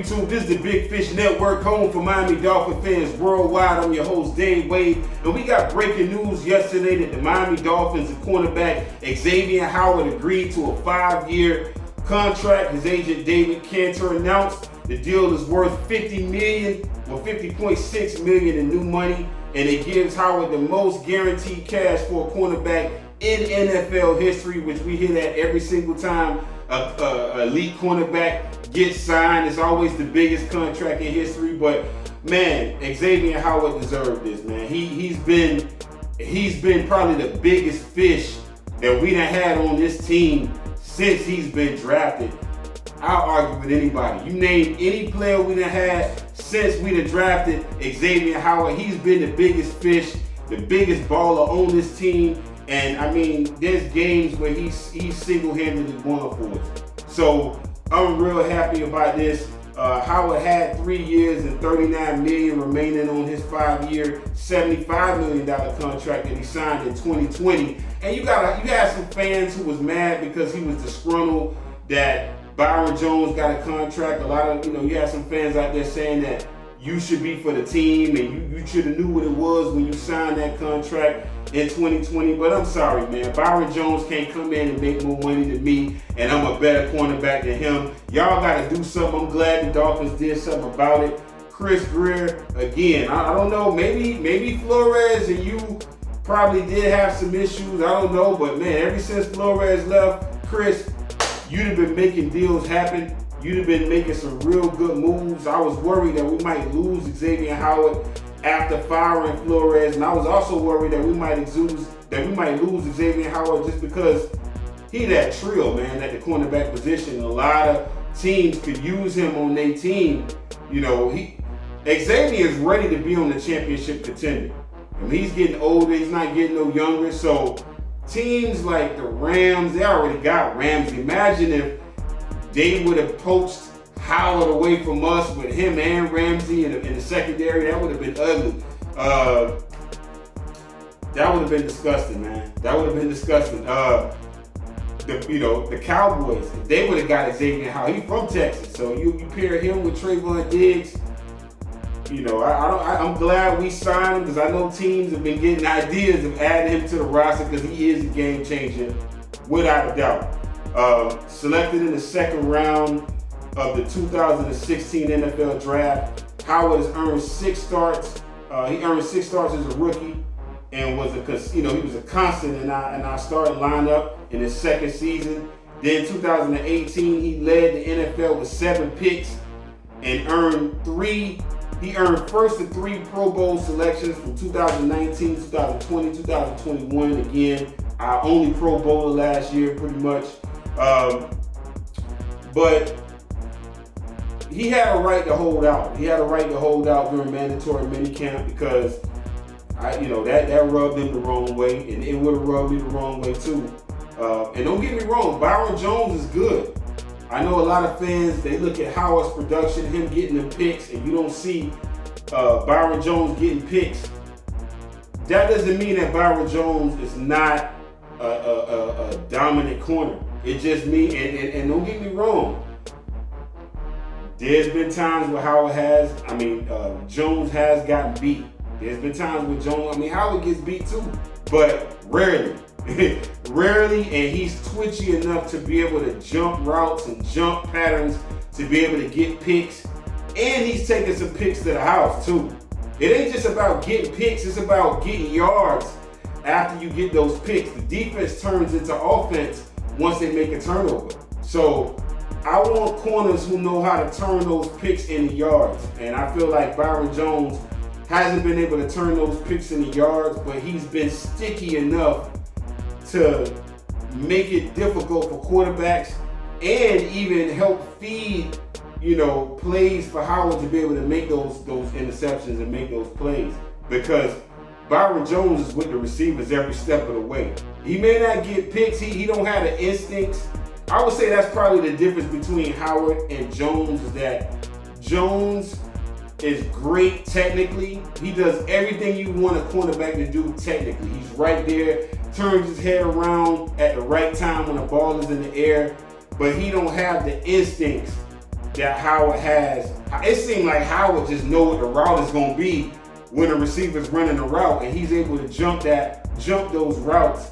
YouTube? This is the Big Fish Network, home for Miami Dolphin fans worldwide. I'm your host, Dave Wade, and we got breaking news yesterday that the Miami Dolphins cornerback Xavien Howard agreed to a 5-year contract. His agent David Cantor announced the deal is worth $50 million or $50.6 million in new money, and it gives Howard the most guaranteed cash for a cornerback in NFL history, which we hear that every single time a elite cornerback gets signed. It's always the biggest contract in history. But man, Xavien Howard deserved this, man. He's been probably the biggest fish that we done had on this team since he's been drafted. I'll argue with anybody. You name any player we done had since we done drafted Xavien Howard. He's been the biggest fish, the biggest baller on this team. And I mean, there's games where he's single-handedly won for us. So I'm real happy about this. Howard had 3 years and $39 million remaining on his 5-year, $75 million contract that he signed in 2020. And you had some fans who was mad because he was disgruntled that Byron Jones got a contract. A lot of, you had some fans out there saying that you should be for the team and you should have knew what it was when you signed that contract in 2020. But I'm sorry, man. Byron Jones can't come in and make more money than me, and I'm a better cornerback than him. Y'all got to do something. I'm glad the Dolphins did something about it. Chris Greer, again, I don't know. Maybe Flores and you probably did have some issues. I don't know. But, man, ever since Flores left, Chris, you'd have been making deals happen. You'd have been making some real good moves. I was worried that we might lose Xavien Howard after firing Flores, and I was also worried that we might lose Xavien Howard just because he that trill, man, at the cornerback position. A lot of teams could use him on their team. Xavien is ready to be on the championship contender. I mean, he's getting older. He's not getting no younger. So teams like the Rams, they already got Ramsey. Imagine if they would have poached Howard away from us with him and Ramsey in the secondary. That would have been ugly. That would have been disgusting, man. That would have been disgusting. The Cowboys, if they would have got Xavien Howard, he's from Texas, so you pair him with Trayvon Diggs. I'm glad we signed him because I know teams have been getting ideas of adding him to the roster because he is a game changer, without a doubt. Selected in the second round of the 2016 NFL Draft, Howard has earned 6 starts. He earned 6 starts as a rookie and he was a constant in our starting lineup in his second season. Then 2018, he led the NFL with 7 picks and earned 3. He earned first of 3 Pro Bowl selections from 2019, 2020, 2021. Again, our only Pro Bowler last year, pretty much. But he had a right to hold out. He had a right to hold out during mandatory minicamp because that rubbed him the wrong way, and it would have rubbed me the wrong way too. And don't get me wrong, Byron Jones is good. I know a lot of fans, they look at Howard's production, him getting the picks, and you don't see Byron Jones getting picks. That doesn't mean that Byron Jones is not a dominant corner. It just means, and don't get me wrong, there's been times where Jones has gotten beat. There's been times where Howard gets beat too, but rarely. Rarely, and he's twitchy enough to be able to jump routes and jump patterns to be able to get picks. And he's taking some picks to the house too. It ain't just about getting picks, it's about getting yards after you get those picks. The defense turns into offense once they make a turnover. So I want corners who know how to turn those picks into yards. And I feel like Byron Jones hasn't been able to turn those picks into yards, but he's been sticky enough to make it difficult for quarterbacks and even help feed, plays for Howard to be able to make those interceptions and make those plays. Because Byron Jones is with the receivers every step of the way. He may not get picks. He don't have the instincts. I would say that's probably the difference between Howard and Jones, is that Jones is great technically. He does everything you want a cornerback to do technically. He's right there, turns his head around at the right time when the ball is in the air, but he don't have the instincts that Howard has. It seemed like Howard just know what the route is going to be when the receiver's running the route, and he's able to jump those routes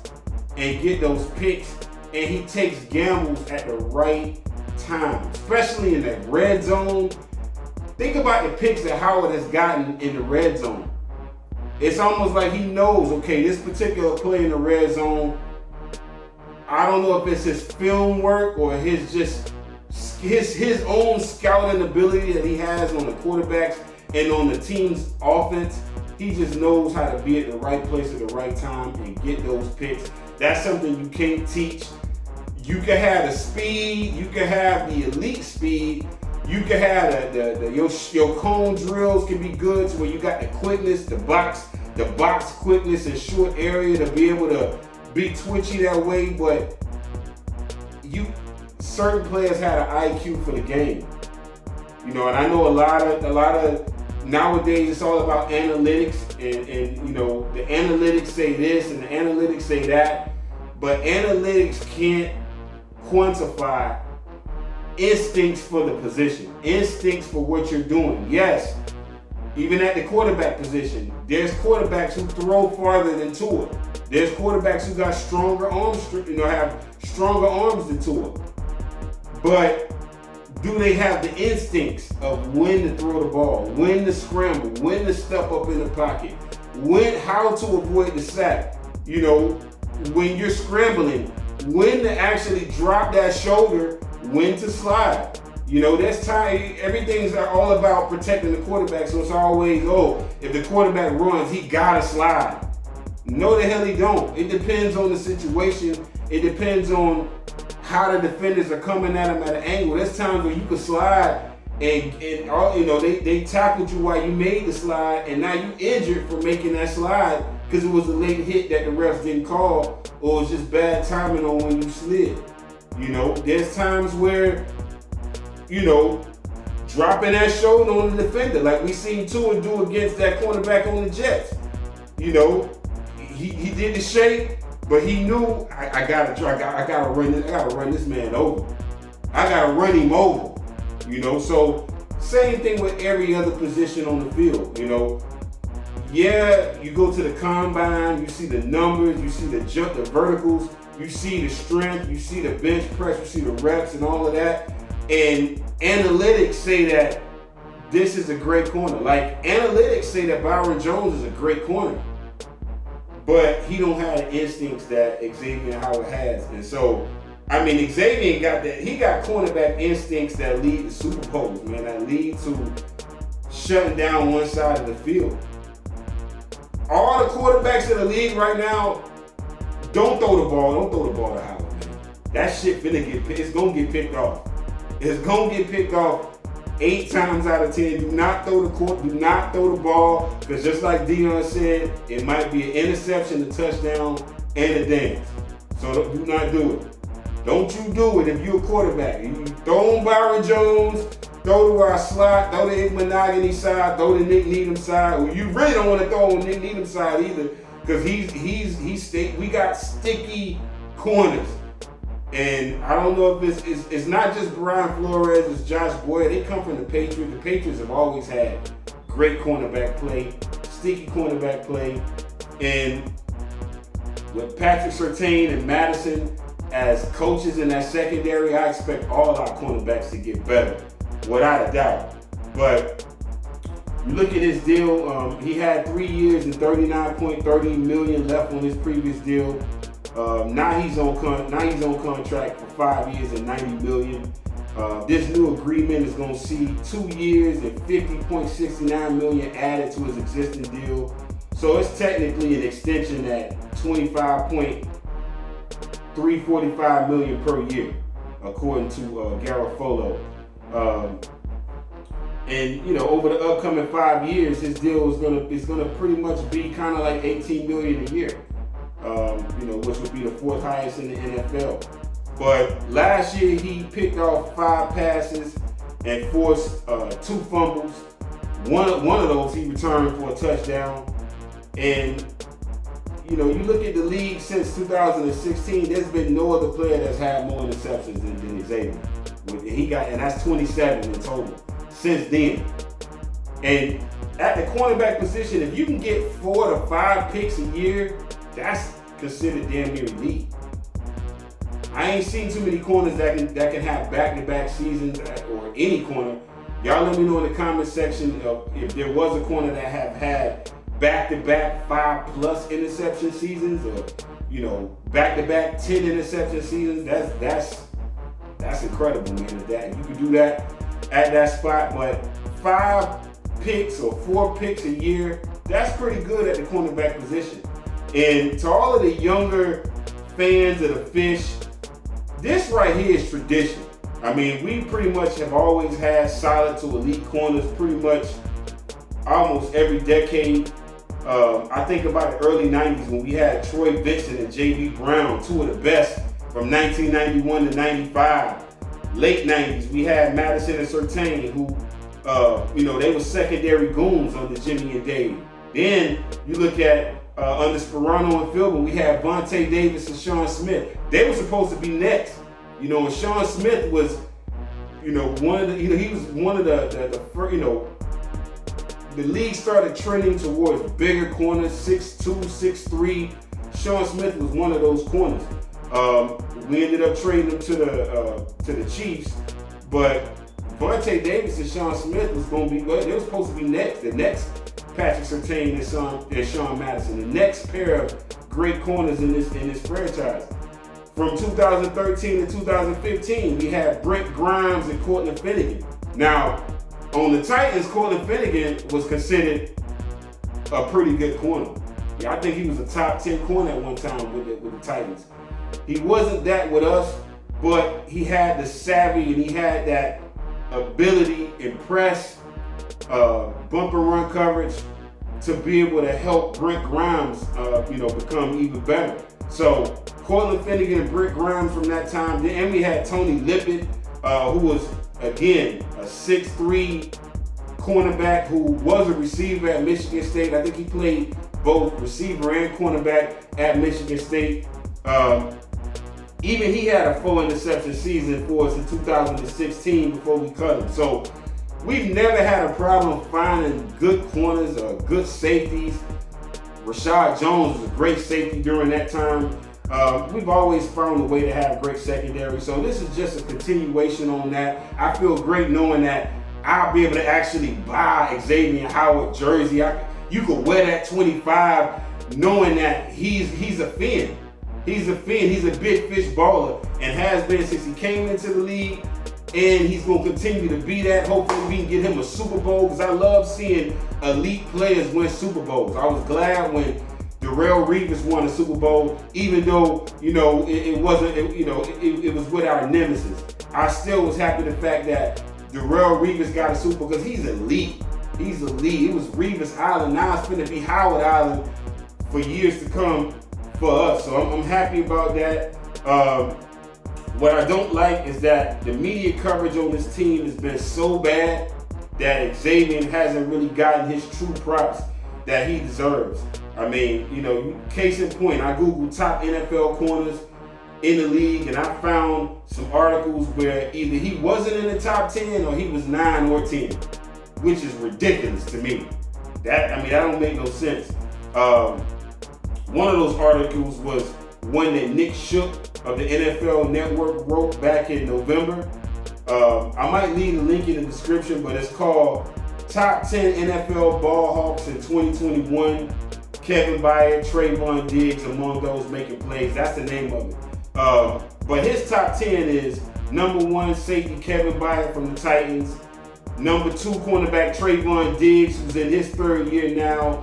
and get those picks, and he takes gambles at the right time, especially in that red zone. Think about the picks that Howard has gotten in the red zone. It's almost like he knows, okay, this particular play in the red zone, I don't know if it's his film work or his own scouting ability that he has on the quarterbacks and on the team's offense. He just knows how to be at the right place at the right time and get those picks. That's something you can't teach. You can have the speed, you can have the elite speed, you can have your cone drills can be good to where you got the quickness, the box quickness in short area to be able to be twitchy that way, but certain players had an IQ for the game. And I know a lot of nowadays it's all about analytics and the analytics say this and the analytics say that, but analytics can't quantify instincts for the position, instincts for what you're doing. Yes, even at the quarterback position, there's quarterbacks who throw farther than Tua. There's quarterbacks who got stronger arms, have stronger arms than Tua. But do they have the instincts of when to throw the ball, when to scramble, when to step up in the pocket, how to avoid the sack? When you're scrambling, when to actually drop that shoulder, when to slide. That's time. Everything's all about protecting the quarterback. So it's always, if the quarterback runs, he gotta slide. No, the hell he don't. It depends on the situation. It depends on how the defenders are coming at him at an angle. There's times where you can slide and they tackled you while you made the slide, and now you injured for making that slide because it was a late hit that the refs didn't call, or it was just bad timing on when you slid. There's times where, dropping that shoulder on the defender, like we seen Tua do against that cornerback on the Jets. He did the shake, but he knew I gotta run this man over. I gotta run him over. So same thing with every other position on the field. Yeah, you go to the combine, you see the numbers, you see the jump, the verticals, you see the strength, you see the bench press, you see the reps and all of that. And analytics say that this is a great corner. Like analytics say that Byron Jones is a great corner, but he don't have the instincts that Xavien Howard has. And so, Xavien got that. He got cornerback instincts that lead to Super Bowls, man. That lead to shutting down one side of the field. All the quarterbacks in the league right now, don't throw the ball. Don't throw the ball to Howard, man. That shit it's gonna get picked off. It's gonna get picked off 8 times out of 10. Do not throw the ball, because just like Dion said, it might be an interception, a touchdown, and a dance. So do not do it. Don't you do it if you're a quarterback. You throw on Byron Jones, throw to our slot, throw to Monogany side, throw to Nick Needham side. Well, you really don't want to throw on Nick Needham side either, because we got sticky corners. And I don't know if it's not just Brian Flores, it's Josh Boyer. They come from the Patriots. The Patriots have always had great cornerback play, sticky cornerback play. And with Patrick Surtain and Madison as coaches in that secondary, I expect all our cornerbacks to get better, without a doubt. But you look at his deal, he had 3 years and $39.30 million left on his previous deal. Now he's on contract for 5 years and $90 million. This new agreement is going to see 2 years and $50.69 million added to his existing deal. So it's technically an extension at $25.345 million per year, according to Garofalo. And over the upcoming 5 years, his deal is gonna pretty much be kind of like $18 million a year. Which would be the 4th highest in the NFL. But last year he picked off 5 passes and forced 2 fumbles. One of those he returned for a touchdown. And you look at the league since 2016, there's been no other player that's had more interceptions than Xavien. And that's 27 in total since then. And at the cornerback position, if you can get 4 to 5 picks a year, that's considered damn near elite. I ain't seen too many corners that can have back-to-back seasons, or any corner. Y'all let me know in the comment section if there was a corner that have had back-to-back 5+ interception seasons, or back-to-back 10 interception seasons. That's incredible, man. If you could do that at that spot, but 5 picks or 4 picks a year, that's pretty good at the cornerback position. And to all of the younger fans of the Fish, this right here is tradition. I mean, we pretty much have always had solid to elite corners pretty much almost every decade. I think about the early 90s when we had Troy Vincent and J.B. Brown, 2 of the best from 1991 to 95. Late 90s, we had Madison and Surtain, who, they were secondary goons under Jimmy and Dave. Then you look at under Sperano and Philbin, we had Vontae Davis and Sean Smith. They were supposed to be next. And Sean Smith was, he was one of the first, the league started trending towards bigger corners, 6'2", 6'3". Sean Smith was one of those corners. We ended up trading him to the Chiefs, but Vontae Davis and Sean Smith was going to be, they were supposed to be next. The next Patrick Surtain and Sean Madison, the next pair of great corners in this franchise. From 2013 to 2015, we had Brent Grimes and Cortland Finnegan. Now, on the Titans, Cortland Finnegan was considered a pretty good corner. Yeah, I think he was a top 10 corner at one time with the Titans. He wasn't that with us, but he had the savvy and he had that ability in press, bump and run coverage to be able to help Brent Grimes, become even better. So Cortland Finnegan and Brent Grimes from that time. And we had Tony Lippett, who was, again, a 6'3" cornerback who was a receiver at Michigan State. I think he played both receiver and cornerback at Michigan State. Even he had a 4 interception season for us in 2016 before we cut him. So we've never had a problem finding good corners or good safeties. Rashad Jones was a great safety during that time. We've always found a way to have great secondary. So this is just a continuation on that. I feel great knowing that I'll be able to actually buy Xavien Howard jersey. You could wear that 25 knowing that he's a Fin. He's a Fin. He's a big fish baller and has been since he came into the league. And he's going to continue to be that. Hopefully we can get him a Super Bowl because I love seeing elite players win Super Bowls. I was glad when Darrelle Revis won a Super Bowl, even though, it wasn't, it was with our nemesis. I still was happy the fact that Darrelle Revis got a Super Bowl because he's elite. He's elite. It was Revis Island. Now it's going to be Howard Island for years to come for us. So I'm happy about that. What I don't like is that the media coverage on this team has been so bad that Xavien hasn't really gotten his true props that he deserves. I mean, case in point, I Googled top NFL corners in the league and I found some articles where either he wasn't in the top 10 or he was 9 or 10, which is ridiculous to me. That don't make no sense. One of those articles was one that Nick Shook of the NFL Network wrote back in November. I might leave the link in the description, but it's called Top 10 NFL Ball Hawks in 2021. Kevin Byard, Trayvon Diggs among those making plays. That's the name of it. But his top 10 is number 1 safety Kevin Byard from the Titans. Number 2 cornerback Trayvon Diggs, who's in his 3rd year now.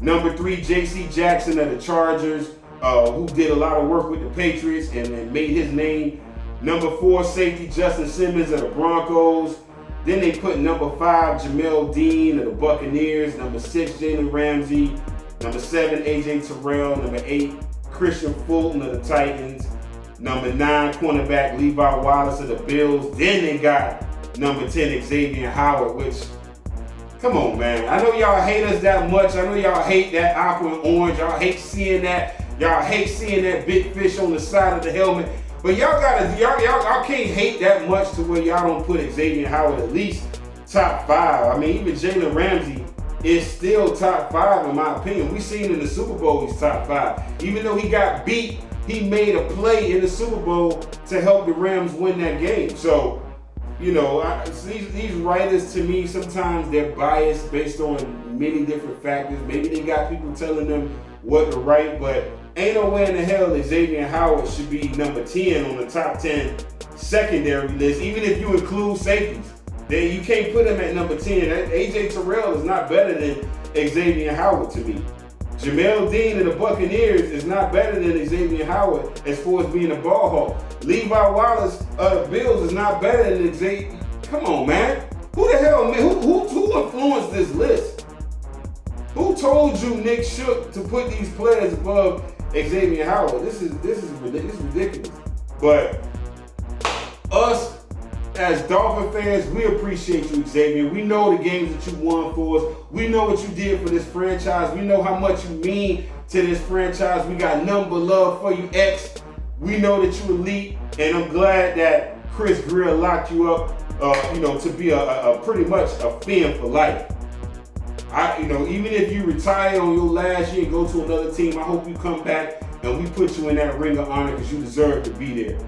Number 3 J.C. Jackson of the Chargers, who did a lot of work with the Patriots and made his name. Number 4 safety Justin Simmons of the Broncos. Then they put number 5 Jamel Dean of the Buccaneers. Number 6 Jalen Ramsey. Number 7 A.J. Terrell. Number 8 Christian Fulton of the Titans. Number 9 cornerback Levi Wallace of the Bills. Then they got number 10 Xavien Howard, which, come on, man. I know y'all hate us that much. I know y'all hate that aqua and orange. Y'all hate seeing that. Y'all hate seeing that big fish on the side of the helmet. But y'all can't hate that much to where y'all don't put Xavien Howard at least top 5. I mean, even Jalen Ramsey is still top 5 in my opinion. We seen in the Super Bowl he's top 5. Even though he got beat, he made a play in the Super Bowl to help the Rams win that game. So, you know, these writers, to me, sometimes they're biased based on many different factors. Maybe they got people telling them what to write, but ain't no way in the hell that Xavien Howard should be number 10 on the top 10 secondary list, even if you include safeties. Then you can't put him at number 10. AJ Terrell is not better than Xavien Howard to me. Jamel Dean and the Buccaneers is not better than Xavien Howard as far as being a ball hawk. Levi Wallace of the Bills is not better than Xavien. Come on, man. Who the hell, man? Who influenced this list? Who told you, Nick Shook, to put these players above Xavien Howard? This is ridiculous. But us as Dolphin fans, we appreciate you, Xavien. We know the games that you won for us. We know what you did for this franchise. We know how much you mean to this franchise. We got nothing but love for you, X. We know that you elite, and I'm glad that Chris Greer locked you up, to be a pretty much a fan for life. Even if you retire on your last year and go to another team, I hope you come back and we put you in that ring of honor because you deserve to be there.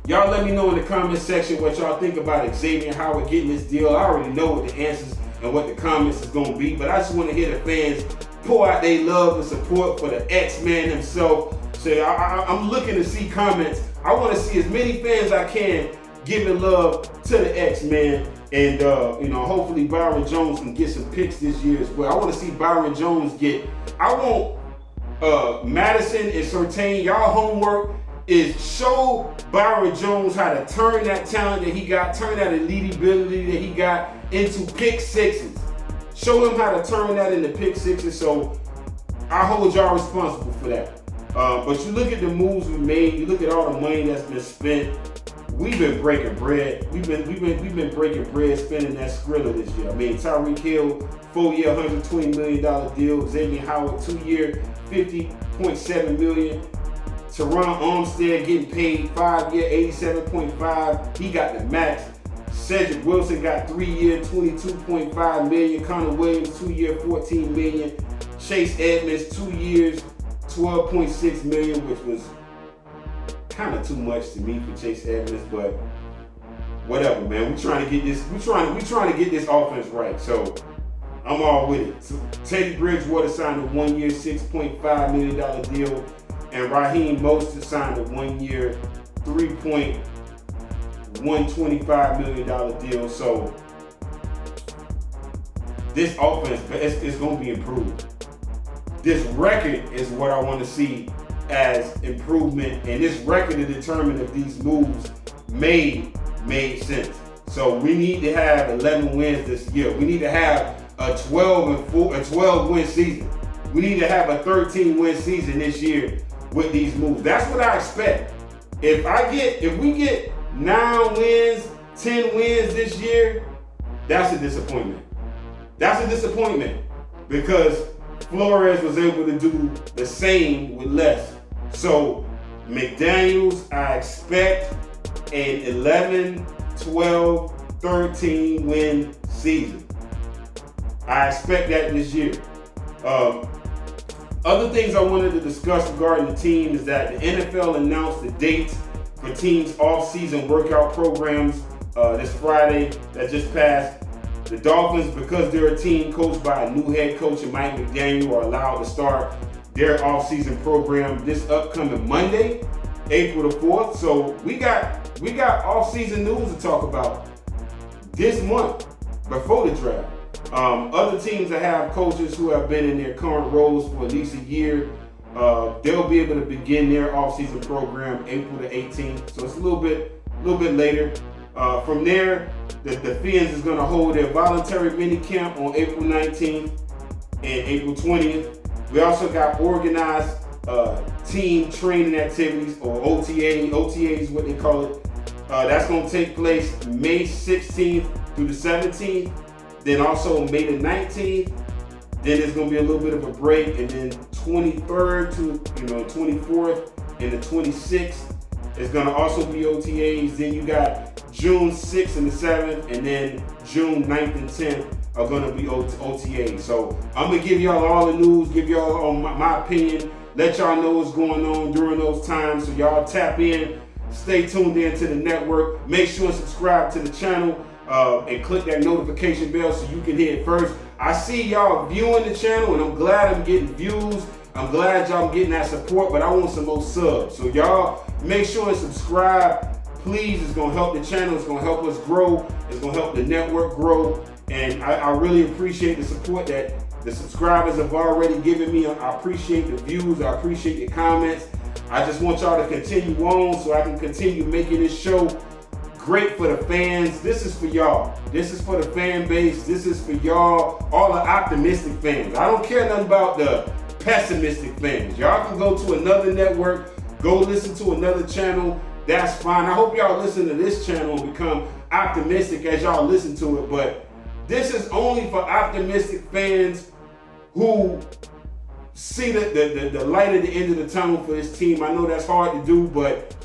Y'all let me know in the comment section what y'all think about Xavien Howard getting this deal. I already know what the answers and what the comments is going to be, but I just want to hear the fans pour out their love and support for the X-Man himself. So I'm looking to see comments. I want to see as many fans I can giving love to the X-Man. And, hopefully Byron Jones can get some picks this year as well. I want to see Byron Jones I want Madison and Surtain, y'all homework is show Byron Jones how to turn that talent that he got, turn that elite ability that he got into pick sixes. Show him how to turn that into pick sixes. So I hold y'all responsible for that. But you look at the moves we made, you look at all the money that's been spent. We've been breaking bread. We've been breaking bread spending that Skrilla this year. I mean, Tyreek Hill, 4-year, $120 million deal. Xavien Howard, 2-year, $50.7 million. Teron Armstead getting paid 5-year, $87.5. He got the max. Cedric Wilson got 3-year, $22.5 million. Connor Williams, 2-year, $14 million. Chase Edmonds, 2 years, $12.6 million, which was kind of too much to me for Chase Edmonds, but whatever, man. We trying to get this. We trying to get this offense right. So I'm all with it. So Teddy Bridgewater signed a 1-year, $6.5 million deal, and Raheem Mostert signed a 1-year, $3.125 million deal. So this offense is going to be improved. This record is what I want to see as improvement, and this record to determine if these moves made sense. So we need to have 11 wins this year. We need to have a 12 win season. We need to have a 13 win season this year with these moves. That's what I expect. If we get 9 wins, 10 wins this year, that's a disappointment. That's a disappointment because Flores was able to do the same with less. So McDaniels, I expect an 11, 12, 13 win season. I expect that this year. Other things I wanted to discuss regarding the team is that the NFL announced the dates for teams' off-season workout programs this Friday that just passed. The Dolphins, because they're a team coached by a new head coach and Mike McDaniel, are allowed to start their off-season program this upcoming Monday, April the 4th. So we got off-season news to talk about this month before the draft. Other teams that have coaches who have been in their current roles for at least a year, they'll be able to begin their off-season program April the 18th. So it's a little bit later. From there, the Fins is going to hold their voluntary mini camp on April 19th and April 20th. We also got organized team training activities, or OTA. OTA is what they call it. That's going to take place May 16th through the 17th. Then also May the 19th. Then there's going to be a little bit of a break, and then 23rd to 24th and the 26th is going to also be OTAs. Then you got June 6th and the 7th, and then June 9th and 10th are going to be OTAs. So I'm going to give y'all all the news, give y'all all my opinion, let y'all know what's going on during those times. So y'all tap in, stay tuned in to the network. Make sure and subscribe to the channel and click that notification bell so you can hear it first. I see y'all viewing the channel, and I'm glad I'm getting views. I'm glad y'all getting that support, but I want some more subs. So y'all make sure and subscribe. Please, it's gonna help the channel. It's gonna help us grow. It's gonna help the network grow. And I really appreciate the support that the subscribers have already given me. I appreciate the views. I appreciate the comments. I just want y'all to continue on so I can continue making this show great for the fans. This is for y'all. This is for the fan base. This is for y'all, all the optimistic fans. I don't care nothing about the pessimistic fans. Y'all can go to another network, go listen to another channel. That's fine. I hope y'all listen to this channel and become optimistic as y'all listen to it. But this is only for optimistic fans who see the light at the end of the tunnel for this team. I know that's hard to do, but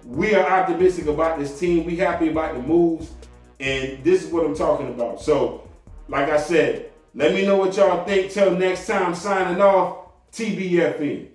we are optimistic about this team. We happy about the moves, and this is what I'm talking about. So, like I said, let me know what y'all think. Till next time, signing off, TBFN.